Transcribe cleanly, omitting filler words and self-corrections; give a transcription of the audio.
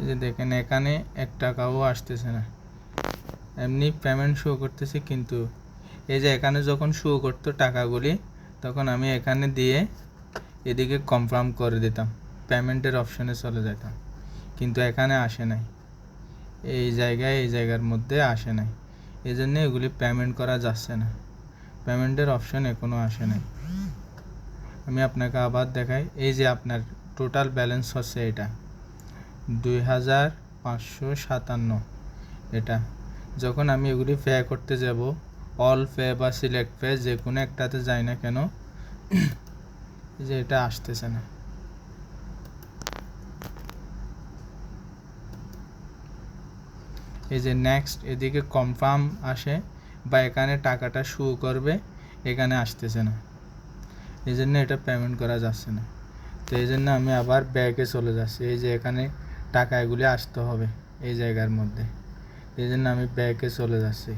এই যে দেখেন এখানে 1 টাকাও আসতেছে না, এমনি পেমেন্ট শো করতেছে, কিন্তু এই যে এখানে যখন শো করতো টাকাগুলি তখন আমি এখানে দিয়ে এদিকে কনফার্ম করে দিতাম, পেমেন্টের অপশনে চলে যেতাম, কিন্তু এখানে আসে নাই, এই জায়গার মধ্যে আসে নাই, এই জন্য এগুলি পেমেন্ট করা যাচ্ছে না, পেমেন্টের অপশন এখনও আসে নাই। আমি আপনাকে আবার দেখাই, এই যে আপনার টোটাল ব্যালেন্স হচ্ছে এটা 2557, এটা যখন আমি এগুলি পে করতে যাব, অল পে বা সিলেক্ট পে যে কোনো একটাতে যাই না কেন, এই যে এটা আসতেছে না। এই যে নেক্সট এদিকে কনফার্ম আসে বা এখানে টাকাটা শো করবে, এখানে আসতেছে না, এই জন্য এটা পেমেন্ট করা যাচ্ছে না। তো এই জন্য আমি আবার ব্যাকে চলে যাচ্ছি, এই যে এখানে টাকা এগুলি আসতে হবে এই জায়গার মধ্যে, এই জন্য আমি ব্যাকে চলে যাচ্ছি।